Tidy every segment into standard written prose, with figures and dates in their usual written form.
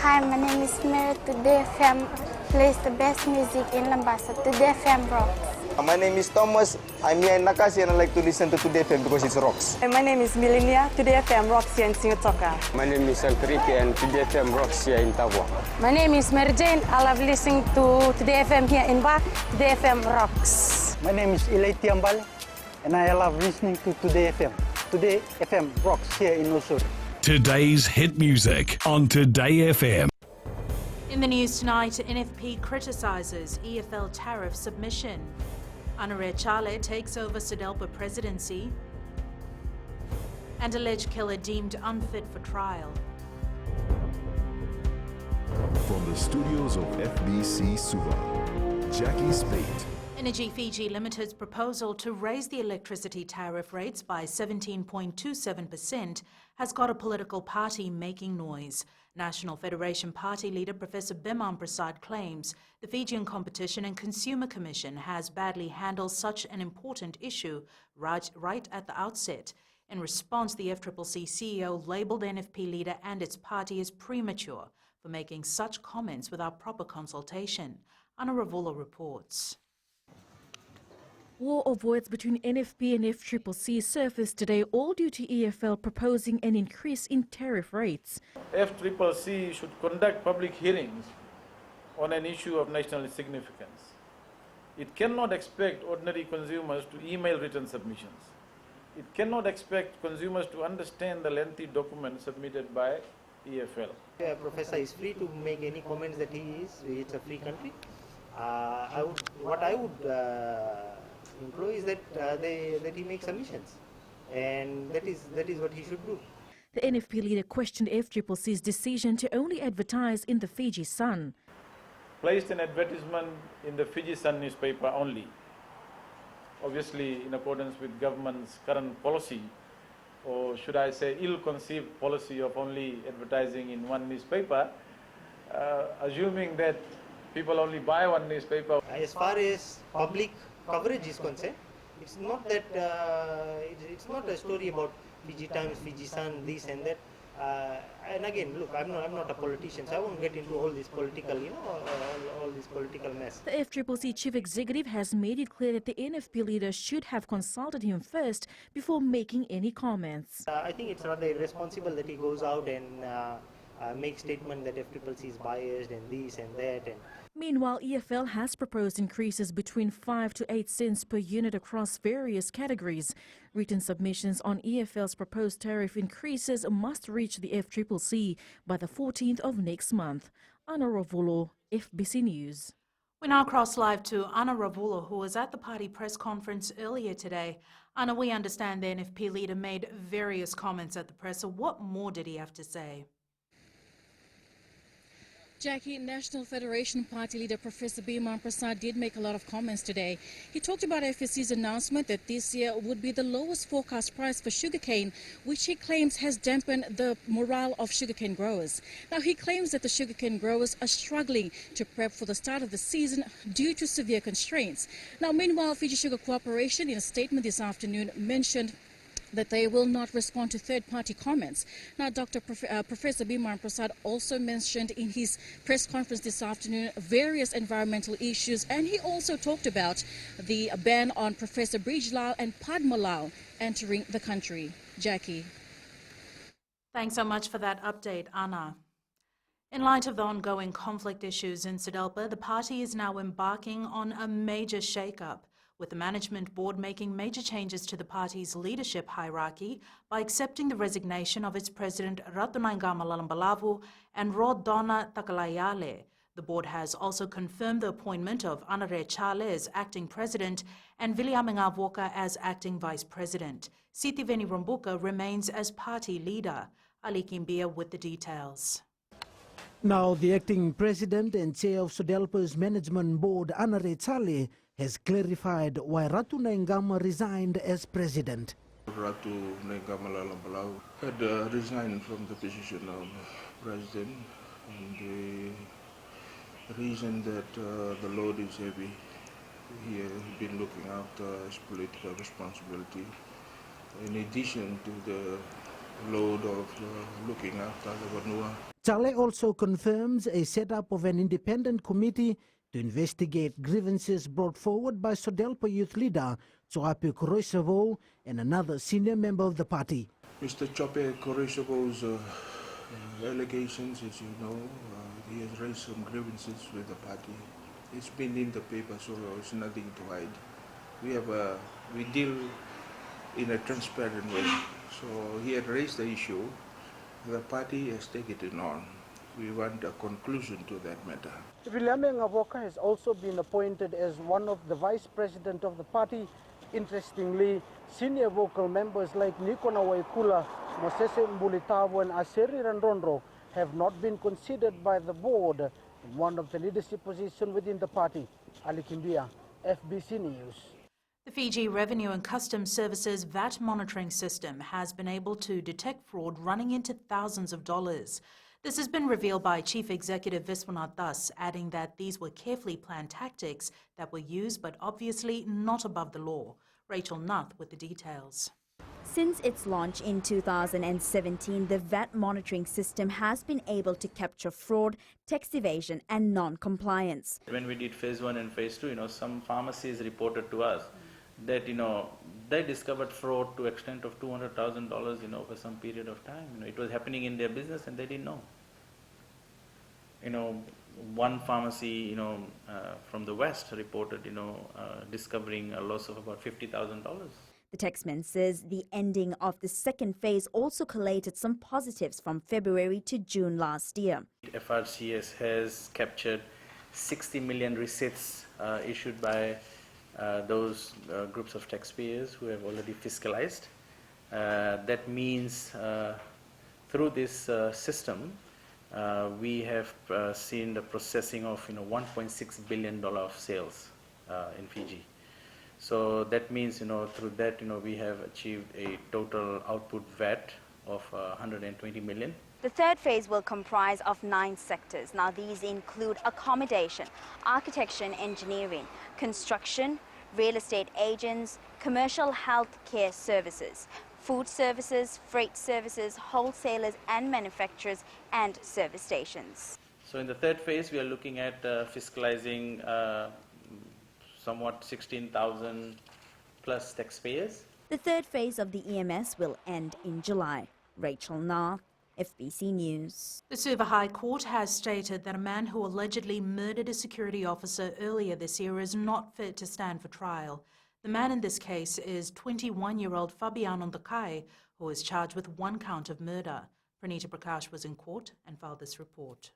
Hi, my name is Mary. Today FM plays the best music in Lambasa. Today FM rocks. My name is Thomas. I'm here in Nakasi and I like to listen to Today FM because it rocks. My name is Milenia. Today FM rocks here in Singatoka. My name is Sankariki and Today FM rocks here in Tabwa. My name is Mary Jane. I love listening to Today FM here in Ba. Today FM rocks. My name is Ilay Tiambal and I love listening to Today FM. Today FM rocks here in Osur. Today's hit music on Today FM. In the news tonight, NFP criticises EFL tariff submission. Anare Chale takes over SODELPA presidency. And alleged killer deemed unfit for trial. From the studios of FBC Suva, Jackie Spate. Energy Fiji Limited's proposal to raise the electricity tariff rates by 17.27% has got a political party making noise. National Federation Party leader Professor Biman Prasad claims the Fijian Competition and Consumer Commission has badly handled such an important issue right at the outset. In response, the FCCC CEO labelled NFP leader and its party as premature for making such comments without proper consultation. Anna Ravula reports. War of words between NFP and FCCC surfaced today, all due to EFL proposing an increase in tariff rates. FCCC should conduct public hearings on an issue of national significance. It cannot expect ordinary consumers to email written submissions. It cannot expect consumers to understand the lengthy document submitted by EFL. Professor is free to make any comments that he is. It's a free country. What I would employ is that he makes submissions, and that is what he should do. The NFP leader questioned FCCC's decision to only advertise in the Fiji Sun. Placed an advertisement in the Fiji Sun newspaper only, obviously in accordance with government's current policy, or should I say ill-conceived policy of only advertising in one newspaper, assuming that people only buy one newspaper. As far as public coverage is concerned, it's not that it's not a story about Fiji Times, Fiji Sun, this and that. And again, look, I'm not a politician, so I won't get into all this political, all this political mess. The FCCC chief executive has made it clear that the NFP leader should have consulted him first before making any comments. I think it's rather irresponsible that he goes out and makes statement that FCCC is biased and this and that. Meanwhile, EFL has proposed increases between 5 to 8 cents per unit across various categories. Written submissions on EFL's proposed tariff increases must reach the FCCC by the 14th of next month. Anna Ravulo, FBC News. We now cross live to Anna Ravulo, who was at the party press conference earlier today. Anna, we understand the NFP leader made various comments at the press. So what more did he have to say? Jackie, National Federation Party leader Professor Biman Prasad did make a lot of comments today. He talked about FSC's announcement that this year would be the lowest forecast price for sugarcane, which he claims has dampened the morale of sugarcane growers. Now, he claims that the sugarcane growers are struggling to prep for the start of the season due to severe constraints. Now, meanwhile, Fiji Sugar Corporation, in a statement this afternoon, mentioned that they will not respond to third-party comments. Now, Professor Biman Prasad also mentioned in his press conference this afternoon various environmental issues, and he also talked about the ban on Professor Bridge Lal and Padma Lal entering the country. Jackie. Thanks so much for that update, Anna. In light of the ongoing conflict issues in SODELPA, the party is now embarking on a major shake-up, with the management board making major changes to the party's leadership hierarchy by accepting the resignation of its president Ratunaingama Lalambalavu and Rodona Takalayale. The board has also confirmed the appointment of Anare Chale as acting president and Viliamenga Voka as acting vice president. Sitiveni Rambuka remains as party leader. Ali Kimbia with the details. Now, the acting president and chair of SODELPA's management board, Anare Chale, has clarified why Ratunaingama resigned as president. Ratunaingama Lalambalawu had resigned from the position of president, and the reason that the load is heavy. He has been looking after his political responsibility in addition to the load of looking after the Vanua. Chale also confirms a setup of an independent committee to investigate grievances brought forward by SODELPA youth leader Tsoapi Koroisevo and another senior member of the party. Mr. Chope Koroisevo's allegations, as you know, he has raised some grievances with the party. It's been in the paper, so there's nothing to hide. We deal in a transparent way. So he had raised the issue. The party has taken it on. We want a conclusion to that matter. Rilame Ngavoka has also been appointed as one of the vice president of the party. Interestingly, senior vocal members like Nikona Waikula, Mosese Mbulitavo and Aseri Randondro have not been considered by the board in one of the leadership positions within the party. Ali Kimbia, FBC News. The Fiji Revenue and Customs Services VAT monitoring system has been able to detect fraud running into thousands of dollars. This has been revealed by Chief Executive Viswanath Das, adding that these were carefully planned tactics that were used but obviously not above the law. Rachel Nath with the details. Since its launch in 2017, the VAT monitoring system has been able to capture fraud, tax evasion and non-compliance. When we did phase 1 and phase 2, some pharmacies reported to us that, they discovered fraud to extent of $200,000, for some period of time. It was happening in their business and they didn't know. One pharmacy, from the West reported, discovering a loss of about $50,000. The taxman says the ending of the second phase also collated some positives from February to June last year. FRCS has captured 60 million receipts issued by those groups of taxpayers who have already fiscalized. That means through this system, we have seen the processing of $1.6 billion of sales in Fiji. So that means through that we have achieved a total output VAT of 120 million. The third phase will comprise of 9 sectors. Now these include accommodation, architecture and engineering, construction, real estate agents, commercial health care services, food services, freight services, wholesalers and manufacturers, and service stations. So in the third phase, we are looking at fiscalizing somewhat 16,000 plus taxpayers. The third phase of the EMS will end in July. Rachel Nath, FBC News. The Suva High Court has stated that a man who allegedly murdered a security officer earlier this year is not fit to stand for trial. The man in this case is 21-year-old Fabiano Dakai, who is charged with 1 count of murder. Pranita Prakash was in court and filed this report.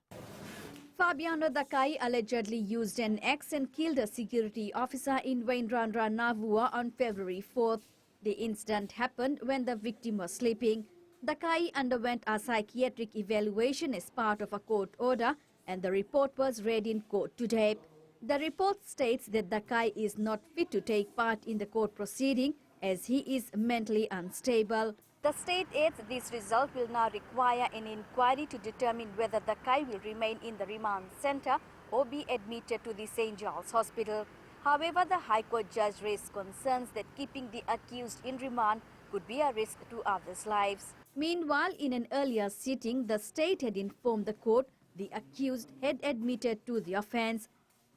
Fabiano Dakai allegedly used an axe and killed a security officer in Wainrandra, Navua on February 4th. The incident happened when the victim was sleeping. Dakai underwent a psychiatric evaluation as part of a court order, and the report was read in court today. The report states that Dakai is not fit to take part in the court proceeding as he is mentally unstable. The state adds this result will now require an inquiry to determine whether Dakai will remain in the remand centre or be admitted to the St. Giles Hospital. However, the High Court judge raised concerns that keeping the accused in remand could be a risk to others' lives. Meanwhile, in an earlier sitting, the state had informed the court the accused had admitted to the offence.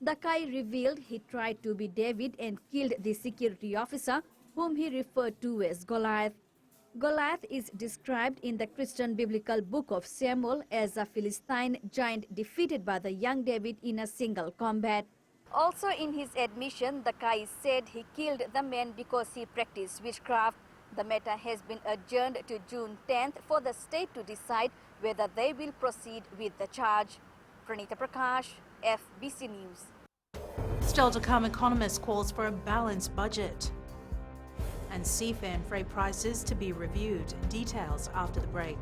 Dakai revealed he tried to be David and killed the security officer, whom he referred to as Goliath. Goliath is described in the Christian biblical book of Samuel as a Philistine giant defeated by the young David in a single combat. Also in his admission, Dakai said he killed the man because he practiced witchcraft. The matter has been adjourned to June 10th for the state to decide whether they will proceed with the charge. Pranita Prakash, FBC News. Still to come, economist calls for a balanced budget. And seafare and freight prices to be reviewed. Details after the break.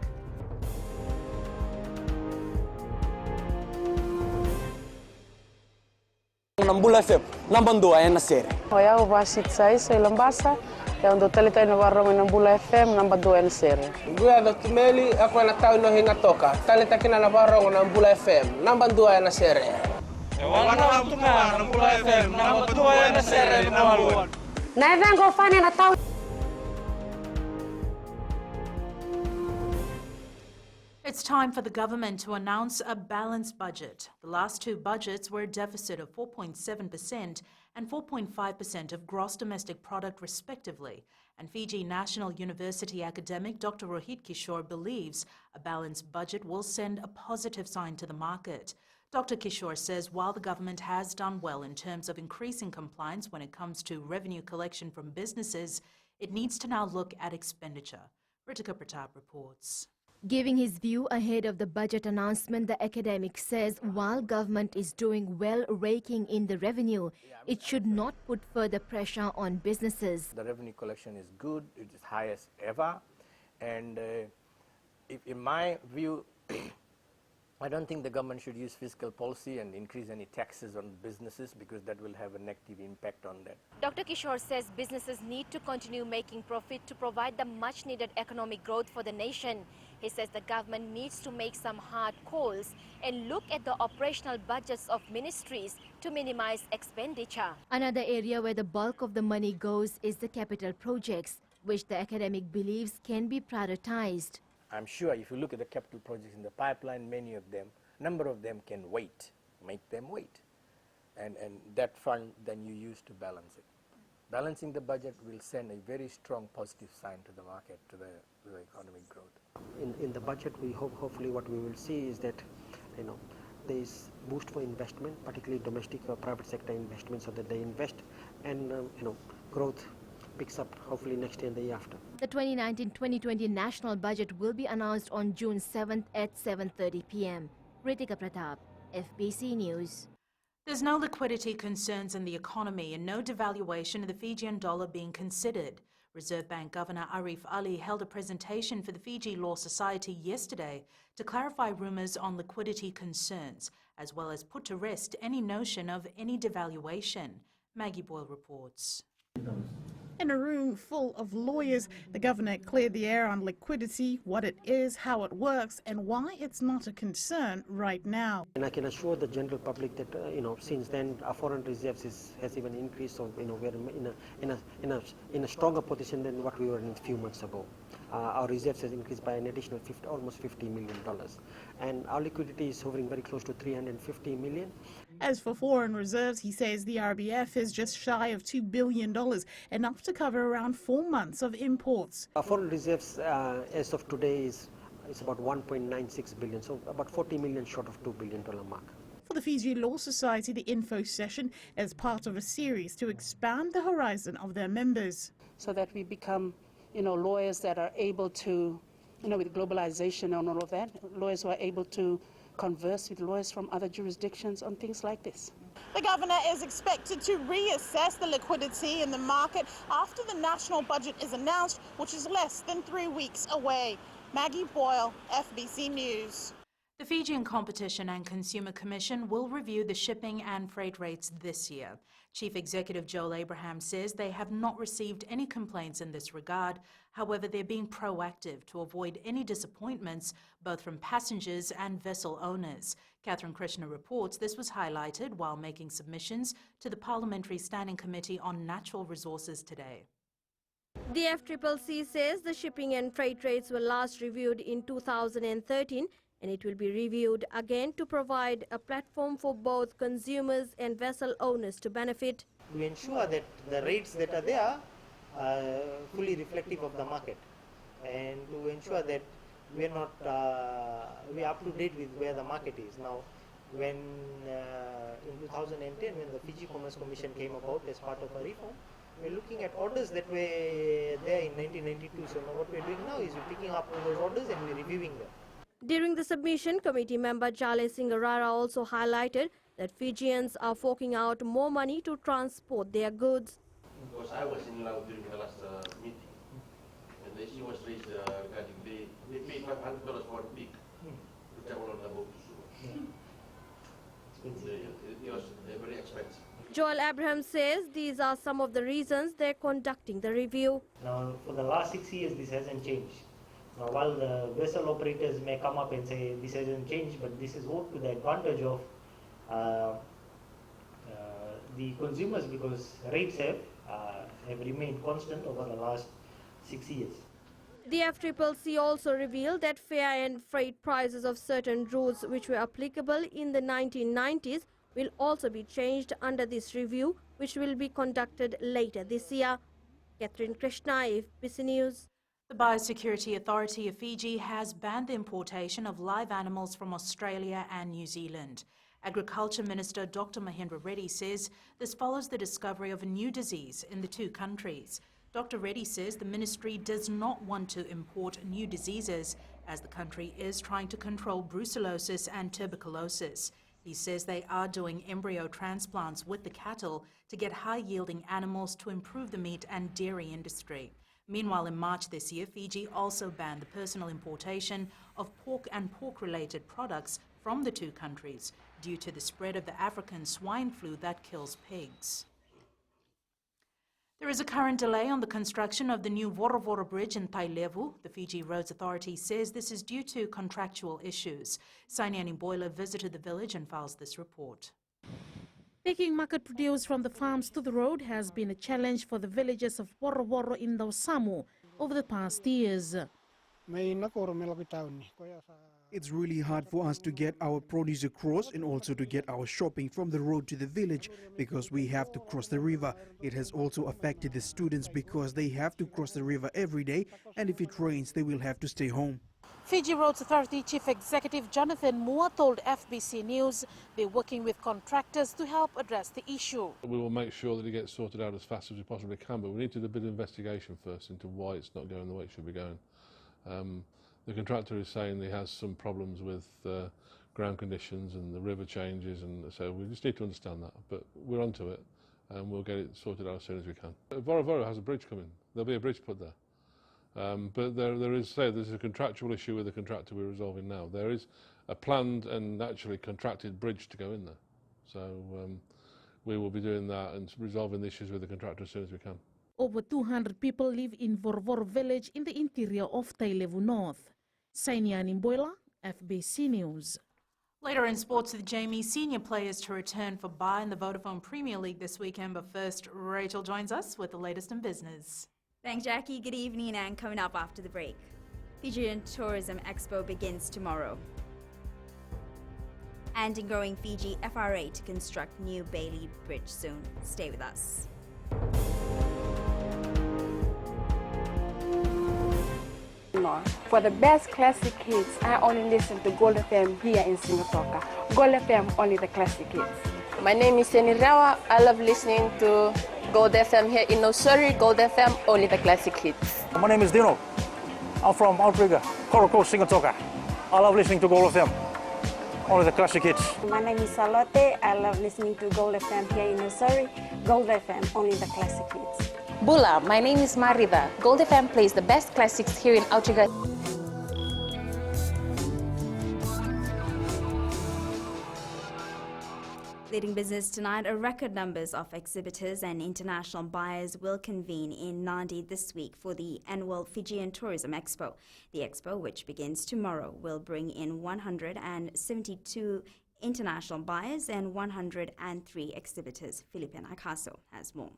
Nambula FM, nambandua ya nasere. Hoya uvasit sai sai lambasa, ya ndo talita ina warong nambula FM nambandua ya nasere. Gua da tumeli ako na tao no hinga toka. Talita kina na warong nambula FM nambandua ya nasere. Wana mtuma nambula FM nambandua ya nasere nawaluan. Na vengo fani na tao. It's time for the government to announce a balanced budget. The last two budgets were a deficit of 4.7% and 4.5% of gross domestic product respectively. And Fiji National University academic Dr. Rohit Kishore believes a balanced budget will send a positive sign to the market. Dr. Kishore says while the government has done well in terms of increasing compliance when it comes to revenue collection from businesses, it needs to now look at expenditure. Ritika Pratap reports. Giving his view ahead of the budget announcement, the academic says while government is doing well raking in the revenue, it should not put further pressure on businesses. The revenue collection is good, it is highest ever, and if in my view, I don't think the government should use fiscal policy and increase any taxes on businesses because that will have a negative impact on that. Dr. Kishore says businesses need to continue making profit to provide the much needed economic growth for the nation. He says the government needs to make some hard calls and look at the operational budgets of ministries to minimize expenditure. Another area where the bulk of the money goes is the capital projects, which the academic believes can be prioritized. I'm sure if you look at the capital projects in the pipeline, many of them, number of them can wait, make them wait. And that fund then you use to balance it. Balancing the budget will send a very strong positive sign to the market, to the economic growth. In the budget, we hopefully what we will see is that, there is boost for investment, particularly domestic or private sector investment, so that they invest and growth picks up hopefully next year and the year after. The 2019-2020 national budget will be announced on June 7th at 7:30 p.m. Ritika Pratap, FBC News. There's no liquidity concerns in the economy and no devaluation of the Fijian dollar being considered. Reserve Bank Governor Arif Ali held a presentation for the Fiji Law Society yesterday to clarify rumours on liquidity concerns, as well as put to rest any notion of any devaluation. Maggie Boyle reports. In a room full of lawyers, the governor cleared the air on liquidity, what it is, how it works, and why it's not a concern right now. And I can assure the general public that since then our foreign reserves has even increased. So we're in a stronger position than what we were in a few months ago. Our reserves has increased by an additional almost $50 million, and our liquidity is hovering very close to $350 million. As for foreign reserves, he says the RBF is just shy of $2 billion, enough to cover around 4 months of imports. Our foreign reserves as of today is about $1.96 billion, so about 40 million short of $2 billion mark. For the Fiji Law Society, the info session is part of a series to expand the horizon of their members. So that we become, lawyers that are able to, with globalization and all of that, lawyers who are able to converse with lawyers from other jurisdictions on things like this. The governor is expected to reassess the liquidity in the market after the national budget is announced, which is less than 3 weeks away. Maggie Boyle, FBC News. The Fijian Competition and Consumer Commission will review the shipping and freight rates this year. Chief Executive Joel Abraham says they have not received any complaints in this regard. However, they're being proactive to avoid any disappointments, both from passengers and vessel owners. Catherine Krishna reports this was highlighted while making submissions to the Parliamentary Standing Committee on Natural Resources today. The FCCC says the shipping and freight rates were last reviewed in 2013, and it will be reviewed again to provide a platform for both consumers and vessel owners to benefit. To ensure that the rates that are there are fully reflective of the market, and to ensure that we're not we're up to date with where the market is. Now, when in 2010, when the Fiji Commerce Commission came about as part of a reform, we're looking at orders that were there in 1992. So now what we're doing now is we're picking up those orders and we're reviewing them. During the submission, committee member Jale Singarara also highlighted that Fijians are forking out more money to transport their goods. Because I was in Laos during the last meeting, and the issue was raised regarding they paid $500 for a pig to travel on the boat to Suva. It was very expensive. Joel Abraham says these are some of the reasons they're conducting the review. Now, for the last 6 years, this hasn't changed. Now, while the vessel operators may come up and say this hasn't changed, but this is worked to the advantage of the consumers, because rates have remained constant over the last 6 years. The FCCC also revealed that fare and freight prices of certain routes which were applicable in the 1990s will also be changed under this review, which will be conducted later this year. Catherine Krishna, FBC News. The Biosecurity Authority of Fiji has banned the importation of live animals from Australia and New Zealand. Agriculture Minister Dr. Mahendra Reddy says this follows the discovery of a new disease in the two countries. Dr. Reddy says the ministry does not want to import new diseases as the country is trying to control brucellosis and tuberculosis. He says they are doing embryo transplants with the cattle to get high-yielding animals to improve the meat and dairy industry. Meanwhile, in March this year, Fiji also banned the personal importation of pork and pork-related products from the two countries due to the spread of the African swine flu that kills pigs. There is a current delay on the construction of the new Vorovoro Bridge in Tailevu. The Fiji Roads Authority says this is due to contractual issues. Sainiani Boiler visited the village and files this report. Taking market produce from the farms to the road has been a challenge for the villagers of Vorovoro in Samu over the past years. It's really hard for us to get our produce across and also to get our shopping from the road to the village because we have to cross the river. It has also affected the students because they have to cross the river every day, and if it rains they will have to stay home. Fiji Roads Authority Chief Executive Jonathan Moore told FBC News they're working with contractors to help address the issue. We will make sure that it gets sorted out as fast as we possibly can, but we need to do a bit of investigation first into why it's not going the way it should be going. The contractor is saying he has some problems with ground conditions and the river changes, and so we just need to understand that. But we're onto it, and we'll get it sorted out as soon as we can. Vorovoro has a bridge coming. There'll be a bridge put there. But there's a contractual issue with the contractor we're resolving now. There is a planned and actually contracted bridge to go in there. So we will be doing that and resolving the issues with the contractor as soon as we can. Over 200 people live in Vorovoro village in the interior of Tailevu North. Sainiani Boiler, FBC News. Later in sports, the Jamie senior players to return for bye in the Vodafone Premier League this weekend. But first, Rachel joins us with the latest in business. Thanks, Jackie. Good evening, and coming up after the break, Fijian Tourism Expo begins tomorrow. And in growing Fiji, FRA to construct new Bailey Bridge soon. Stay with us. For the best classic hits, I only listen to Gold FM here in Singapore. Gold FM, only the classic hits. My name is Seni Rawa. I love listening to Gold FM here in Nosuri. Gold FM, only the classic hits. My name is Dino. I'm from Outrigger, Koroko, Singapore. I love listening to Gold FM, only the classic hits. My name is Salote. I love listening to Gold FM here in Nosuri. Gold FM, only the classic hits. Bula, my name is Marida. Gold FM plays the best classics here in Outrigger. Leading business tonight, a record numbers of exhibitors and international buyers will convene in Nadi this week for the annual Fijian Tourism Expo. The expo, which begins tomorrow, will bring in 172 international buyers and 103 exhibitors. Felipe Nakaso has more.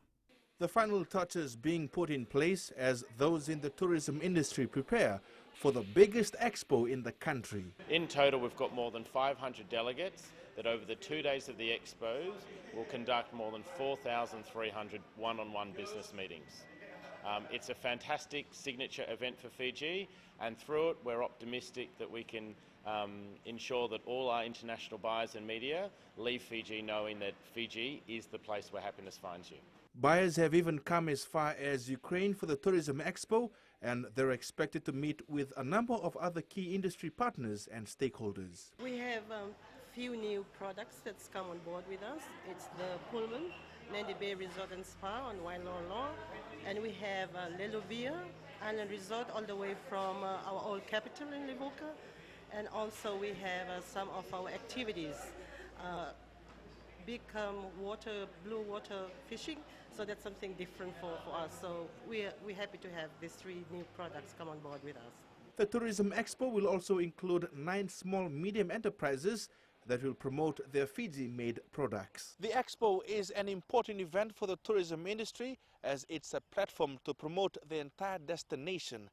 The final touches being put in place as those in the tourism industry prepare for the biggest expo in the country. In total, we've got more than 500 delegates that over the 2 days of the expos will conduct more than 4,300 one-on-one business meetings. It's a fantastic signature event for Fiji, and through it we're optimistic that we can ensure that all our international buyers and media leave Fiji knowing that Fiji is the place where happiness finds you. Buyers have even come as far as Ukraine for the Tourism Expo, and they're expected to meet with a number of other key industry partners and stakeholders. We have few new products that's come on board with us. It's the Pullman, Nandi Bay Resort and Spa on Wailolo, and we have Lelovia Island Resort all the way from our old capital in Livuka, and also we have some of our activities, big blue water fishing, so that's something different for us. So we're happy to have these three new products come on board with us. The Tourism Expo will also include 9 small medium enterprises that will promote their Fiji-made products. The Expo is an important event for the tourism industry as it's a platform to promote the entire destination.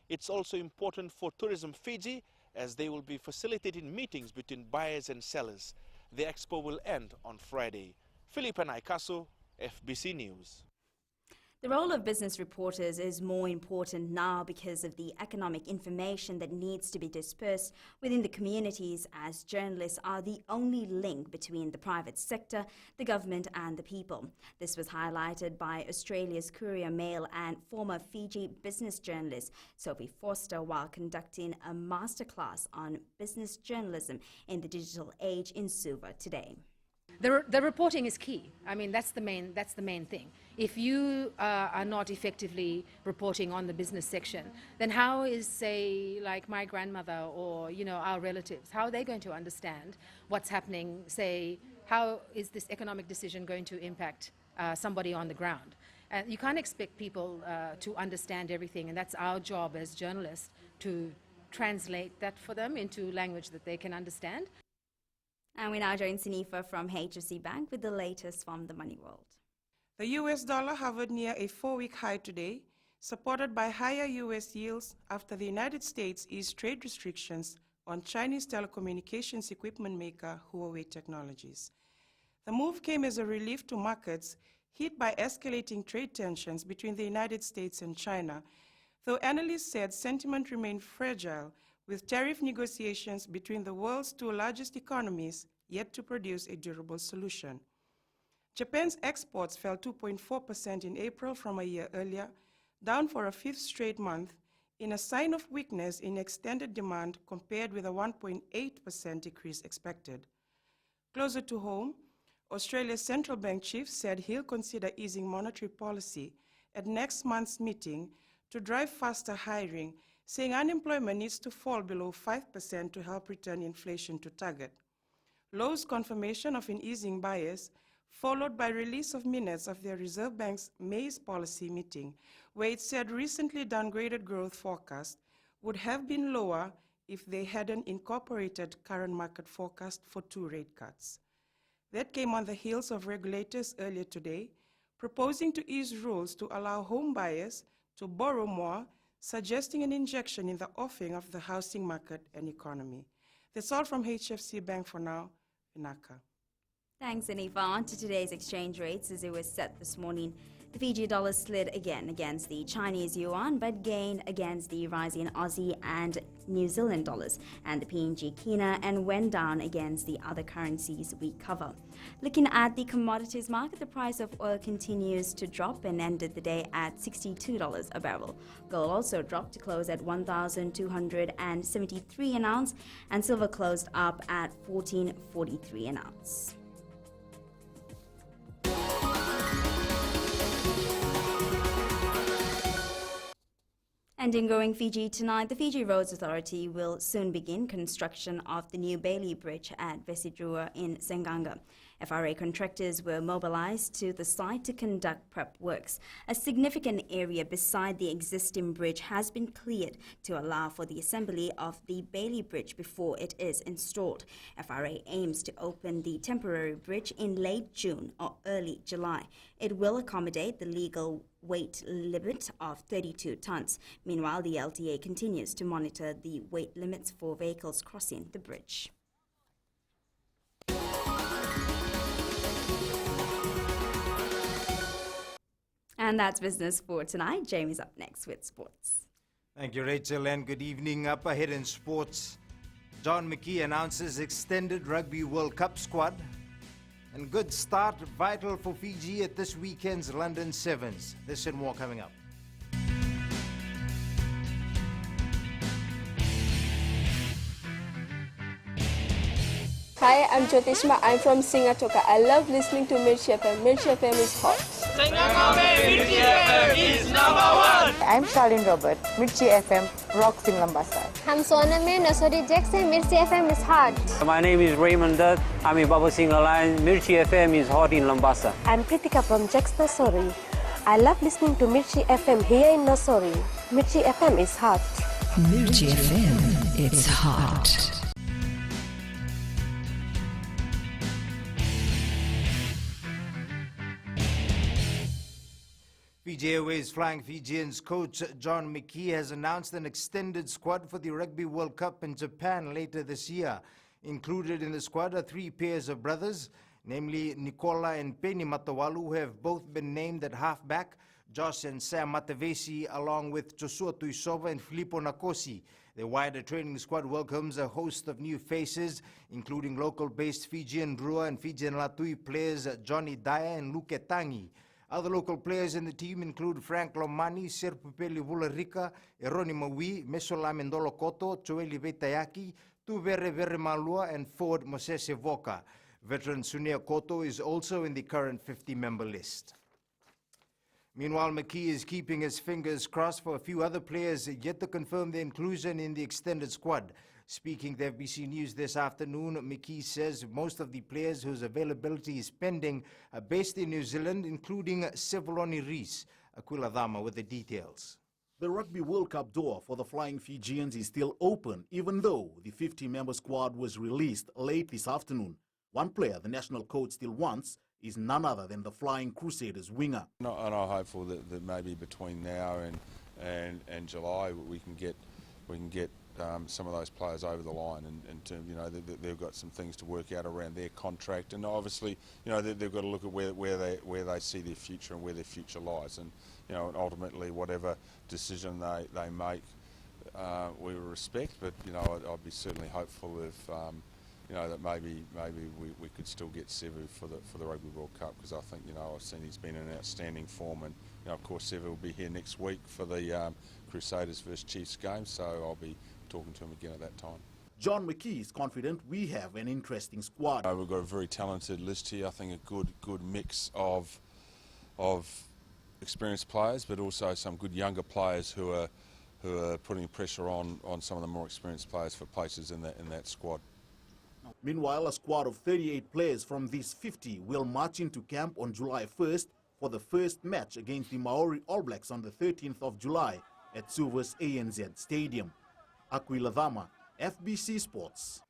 It's also important for Tourism Fiji as they will be facilitating meetings between buyers and sellers. The expo will end on Friday. Philip and Ikaso, FBC News. The role of business reporters is more important now because of the economic information that needs to be dispersed within the communities, as journalists are the only link between the private sector, the government and the people. This was highlighted by Australia's Courier Mail and former Fiji business journalist Sophie Forster while conducting a masterclass on business journalism in the digital age in Suva today. The reporting is key. I mean, that's the main thing. If you are not effectively reporting on the business section, then how is, say, like my grandmother or, you know, our relatives, how are they going to understand what's happening? Say, how is this economic decision going to impact somebody on the ground? You can't expect people to understand everything, and that's our job as journalists to translate that for them into language that they can understand. And we now join Sinifa from HFC Bank with the latest from the money world. The US dollar hovered near a 4-week high today, supported by higher US yields after the United States eased trade restrictions on Chinese telecommunications equipment maker Huawei Technologies. The move came as a relief to markets hit by escalating trade tensions between the United States and China, though analysts said sentiment remained fragile with tariff negotiations between the world's two largest economies yet to produce a durable solution. Japan's exports fell 2.4% in April from a year earlier, down for a 5th straight month, in a sign of weakness in extended demand compared with a 1.8% decrease expected. Closer to home, Australia's central bank chief said he'll consider easing monetary policy at next month's meeting to drive faster hiring, saying unemployment needs to fall below 5% to help return inflation to target. Low's confirmation of an easing bias followed by release of minutes of their Reserve Bank's May's policy meeting, where it said recently downgraded growth forecast would have been lower if they hadn't incorporated current market forecast for 2 rate cuts. That came on the heels of regulators earlier today proposing to ease rules to allow home buyers to borrow more, suggesting an injection in the offing of the housing market and economy. That's all from HFC Bank for now. Vinaka. Thanks, Anifa. On to today's exchange rates as it was set this morning. The Fiji dollar slid again against the Chinese yuan, but gained against the rising Aussie and New Zealand dollars and the PNG kina, and went down against the other currencies we cover. Looking at the commodities market, the price of oil continues to drop and ended the day at $62 a barrel. Gold also dropped to close at $1,273 an ounce, and silver closed up at $14.43 an ounce. And in Going Fiji tonight, the Fiji Roads Authority will soon begin construction of the new Bailey Bridge at Vesidrua in Senganga. FRA contractors were mobilized to the site to conduct prep works. A significant area beside the existing bridge has been cleared to allow for the assembly of the Bailey Bridge before it is installed. FRA aims to open the temporary bridge in late June or early July. It will accommodate the legal weight limit of 32 tons. Meanwhile, the LTA continues to monitor the weight limits for vehicles crossing the bridge. And that's business for tonight. Jamie's up next with sports. Thank you, Rachel, and good evening. Up ahead in sports, John McKee announces extended Rugby World Cup squad. And good start, vital for Fiji at this weekend's London Sevens. This and more coming up. Hi, I'm Jyotishma. I'm from Singatoka. I love listening to Mirchi FM. Mirchi FM is hot. Mirchi FM is #1. I'm Charlene Robert. Mirchi FM rocks in Lambasa. I'm Soname Nasori Jackson. Mirchi FM is hot. My name is Raymond Dutt. I'm in Baba Singh Alliance. Mirchi FM is hot in Lambasa. I'm Kritika from Jax Nasori. I love listening to Mirchi FM here in Nasori. Mirchi FM is hot. Mirchi FM, it's hot. Fiji Airways Flying Fijians coach John McKee has announced an extended squad for the Rugby World Cup in Japan later this year. Included in the squad are 3 pairs of brothers, namely Nicola and Penny Matawalu, who have both been named at halfback, Josh and Sam Matavesi, along with Joshua Tuisova and Filippo Nakosi. The wider training squad welcomes a host of new faces, including local-based Fijian Rua and Fijian Latui players Johnny Daya and Luke Tangi. Other local players in the team include Frank Lomani, Serpupeli Vularika, Eroni Maui, Mesola Mendolo Koto, Choeli Vetayaki, Tuvere Veremalua, and Ford Mosese Voka. Veteran Sunia Koto is also in the current 50-member list. Meanwhile, McKee is keeping his fingers crossed for a few other players yet to confirm their inclusion in the extended squad. Speaking to FBC News this afternoon, McKee says most of the players whose availability is pending are based in New Zealand, including Sevoloni Rees. Aquila Dama with the details. The Rugby World Cup door for the Flying Fijians is still open, even though the 50-member squad was released late this afternoon. One player the national coach still wants is none other than the Flying Crusaders winger. And I'm hopeful that maybe between now and July we can get some of those players over the line, and they've got some things to work out around their contract, and obviously they've got to look at where they see their future and where their future lies, and and ultimately whatever decision they make we will respect, but I'd be certainly hopeful if that maybe we could still get Sevu for the Rugby World Cup, because I think I've seen he's been in outstanding form, and of course Sevu will be here next week for the Crusaders vs Chiefs game, so I'll be talking to him again at that time. John McKee is confident we have an interesting squad. We've got a very talented list here. I think a good mix of experienced players, but also some good younger players who are putting pressure on some of the more experienced players for places in that squad. Meanwhile, a squad of 38 players from these 50 will march into camp on July 1st for the first match against the Maori All Blacks on the 13th of July at Suva's ANZ Stadium. Aquila Dama, FBC Sports.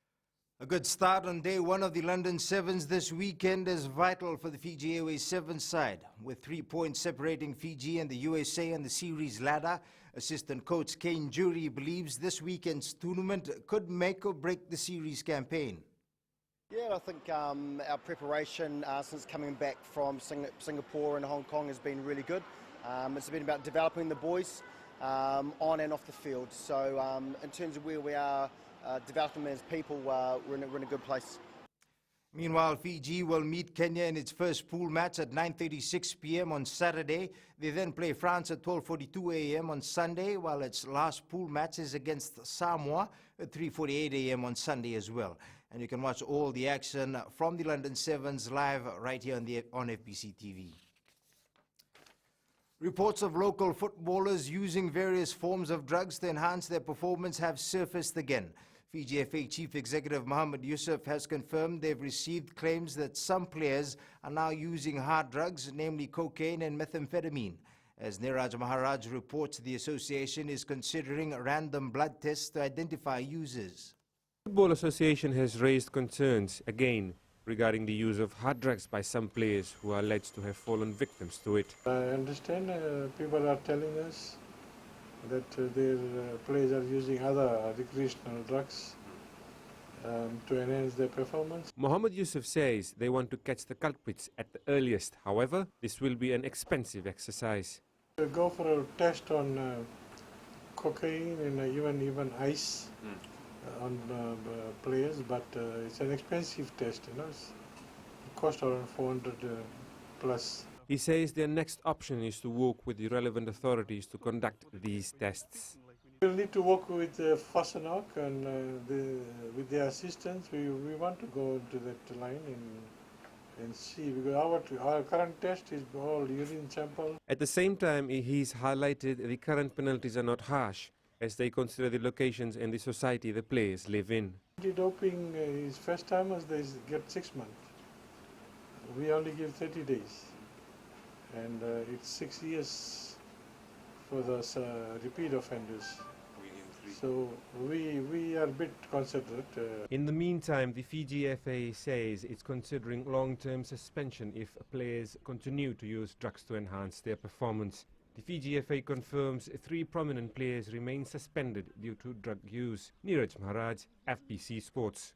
A good start on day 1 of the London Sevens this weekend is vital for the Fiji Airways Sevens side. With 3 points separating Fiji and the USA on the series ladder, assistant coach Kane Jury believes this weekend's tournament could make or break the series campaign. Yeah, I think our preparation since coming back from Singapore and Hong Kong has been really good. It's been about developing the boys on and off the field. So in terms of where we are developing as people, we're in a good place. Meanwhile, Fiji will meet Kenya in its first pool match at 9:36 p.m. on Saturday. They then play France at 12:42 a.m. on Sunday, while its last pool match is against Samoa at 3:48 a.m. on Sunday as well. And you can watch all the action from the London Sevens live right here on FBC TV. Reports of local footballers using various forms of drugs to enhance their performance have surfaced again. Fiji FA Chief Executive Mohammed Yusuf has confirmed they've received claims that some players are now using hard drugs, namely cocaine and methamphetamine. As Niraj Maharaj reports, the association is considering random blood tests to identify users. The Football Association has raised concerns again regarding the use of hard drugs by some players who are alleged to have fallen victims to it. I understand people are telling us that their players are using other recreational drugs to enhance their performance. Mohammed Yusuf says they want to catch the culprits at the earliest. However, this will be an expensive exercise. We go for a test on cocaine and even ice on players, but it's an expensive test, It costs around 400 plus. He says their next option is to work with the relevant authorities to conduct these tests. We'll need to work with Fasanok and with their assistance. We want to go into that line and see, because our current test is all urine sample. At the same time, he's highlighted the current penalties are not harsh, as they consider the locations and the society the players live in. Anti-doping is first timers, they get 6 months. We only give 30 days. And it's 6 years for the repeat offenders. So we are a bit considerate. In the meantime, the Fiji FA says it's considering long-term suspension if players continue to use drugs to enhance their performance. The Fiji FA confirms 3 prominent players remain suspended due to drug use. Neeraj Maharaj, FBC Sports.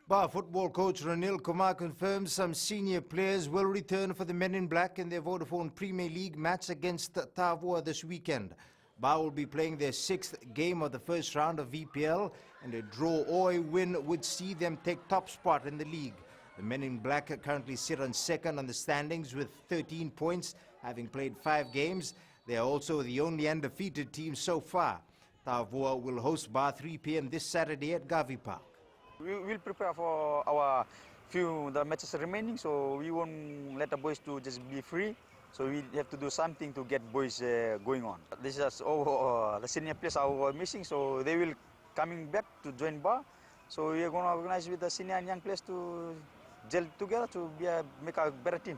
Bar football coach Ranil Kumar confirms some senior players will return for the Men in Black in their Vodafone Premier League match against Tavoa this weekend. Bar will be playing their 6th game of the first round of VPL, and a draw or a win would see them take top spot in the league. The Men in Black currently sit on 2nd on the standings with 13 points, having played 5 games. They are also the only undefeated team so far. Tavoa will host Bar 3 p.m. this Saturday at Gavi Park. We will prepare for our the matches remaining, so we won't let the boys to just be free. So we have to do something to get boys going on. This is the senior players are missing, so they will coming back to join Bar. So we are going to organize with the senior and young players to gel together to make a better team.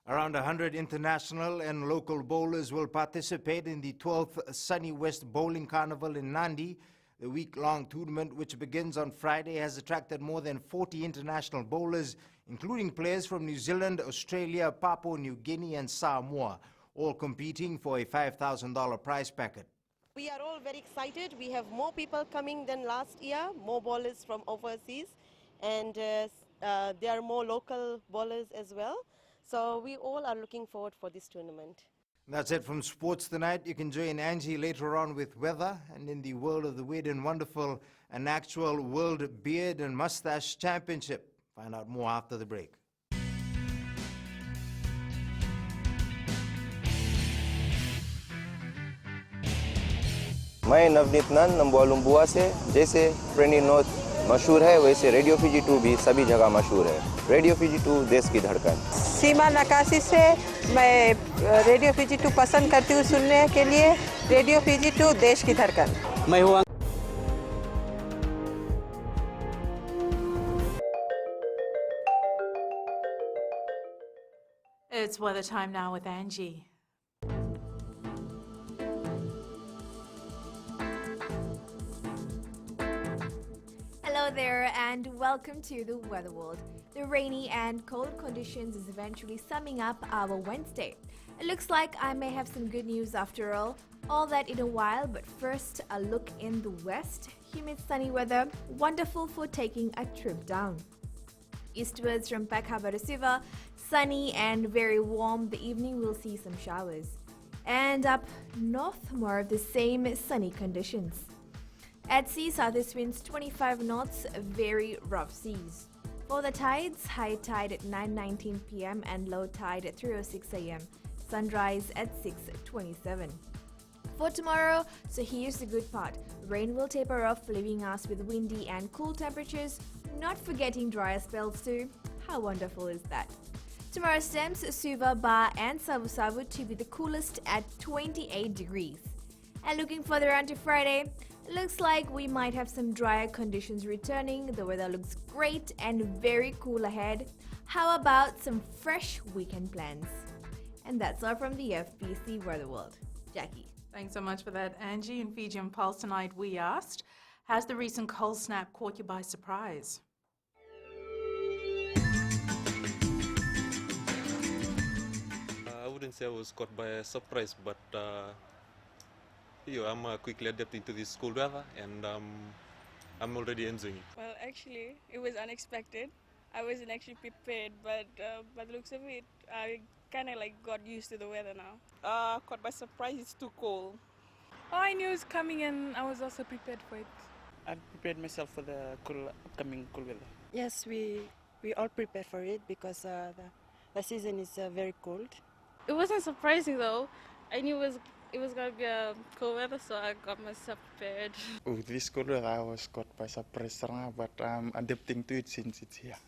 Around 100 international and local bowlers will participate in the 12th Sunny West Bowling Carnival in Nandi. The week-long tournament, which begins on Friday, has attracted more than 40 international bowlers, including players from New Zealand, Australia, Papua New Guinea and Samoa, all competing for a $5,000 prize packet. We are all very excited. We have more people coming than last year, more bowlers from overseas, and there are more local bowlers as well. So we all are looking forward for this tournament. That's it from sports tonight. You can join Angie later on with weather, and in the world of the weird and wonderful, an actual World Beard and Mustache Championship. Find out more after the break. मैं नवनीत नंद नंबोलुम्बुआ से जैसे फ्रेंडी note मशहूर है वैसे radio Fiji 2 भी सभी जगह मशहूर है। रेडियो फिजी 2 देश की धड़कन। सीमा नकाशी से मैं रेडियो फिजी 2 पसंद करती हूँ सुनने के लिए। रेडियो फिजी 2 देश की धड़कन। मैं हूँ It's weather time now with Angie. Hello there and welcome to the Weather World. The rainy and cold conditions is eventually summing up our Wednesday. It looks like I may have some good news after all that in a while, but first a look in the west. Humid sunny weather, wonderful for taking a trip down. Eastwards from Pakhabarasiva, sunny and very warm. The evening will see some showers. And up north, more of the same sunny conditions. At sea, southeast winds 25 knots, very rough seas. For the tides, high tide at 9:19 p.m. and low tide at 3:06 a.m. Sunrise at 6:27. For tomorrow, so here's the good part. Rain will taper off, leaving us with windy and cool temperatures, not forgetting drier spells too. How wonderful is that? Tomorrow stems Suva, Ba and Savu Savu to be the coolest at 28 degrees. And looking further on to Friday, looks like we might have some drier conditions returning. The weather looks great and very cool ahead. How about some fresh weekend plans? And that's all from the FBC Weather World. Jackie. Thanks so much for that, Angie. In Fijian Pulse tonight, we asked, has the recent cold snap caught you by surprise? I wouldn't say I was caught by a surprise, but I'm quickly adapting to this cold weather, and I'm already enjoying it. Well, actually, it was unexpected. I wasn't actually prepared, but by the looks of it, I kind of got used to the weather now. Caught by surprise, it's too cold. Oh, I knew it was coming and I was also prepared for it. I prepared myself for the upcoming cool weather. Yes, we all prepare for it because the season is very cold. It wasn't surprising though. I knew it was gonna be a cold weather, so I got myself prepared. With this cold weather, I was caught by surprise, but I'm adapting to it since it's here.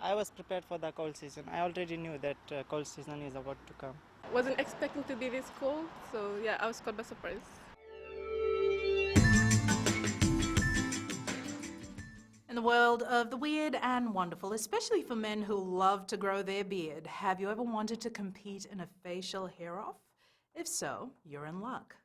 I was prepared for the cold season. I already knew that cold season is about to come. Wasn't expecting to be this cold, so yeah, I was caught by surprise. In the world of the weird and wonderful, especially for men who love to grow their beard, have you ever wanted to compete in a facial hair off? If so, you're in luck.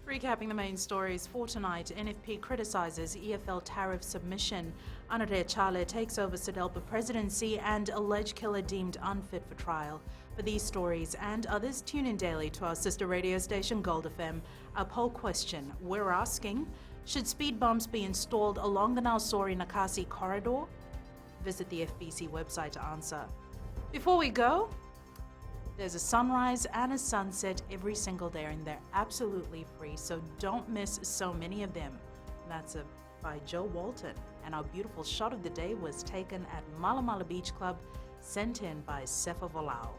Recapping the main stories for tonight, NFP criticises EFL tariff submission. Anare Chale takes over SODELPA presidency and alleged killer deemed unfit for trial. For these stories and others, tune in daily to our sister radio station Gold FM. Our poll question, we're asking, should speed bumps be installed along the Nausori-Nakasi corridor? Visit the FBC website to answer. Before we go, there's a sunrise and a sunset every single day, and they're absolutely free, so don't miss so many of them. That's by Joe Walton, and our beautiful shot of the day was taken at Malamala Beach Club, sent in by Sefa Volau.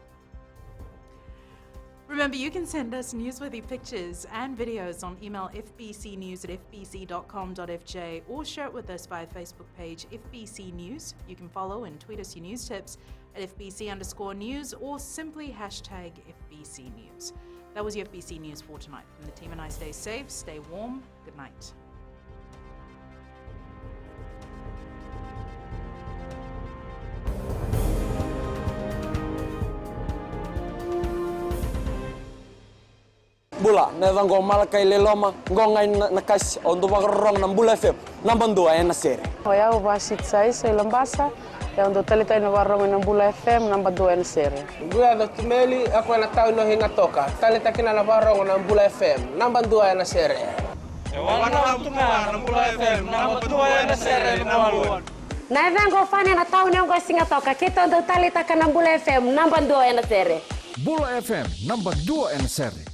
Remember, you can send us newsworthy pictures and videos on email fbcnews@fbc.com.fj or share it with us via Facebook page FBC News. You can follow and tweet us your news tips at FBC_news or simply hashtag FBC News. That was your FBC News for tonight. From the team and I, stay safe, stay warm. Good night. Bula, neva ngo malakai leloma, ngo ngai nakas on rong nam Bula FM, namban dua ena sere. Oya uvasit sai se lambasa, ya on talita ina warong nam Bula FM, namban dua ena sere. Gua do kimeli aku ena tau no hinga toka, talita kina na warong nam Bula FM, namban dua ena sere. Wana tunga nam Bula FM, namban dua ena sere maluan. Neva ngo fane na tau no ngo singa toka, kita on talita kana Bula FM, namban dua ena sere. Bula FM, namban dua ena sere.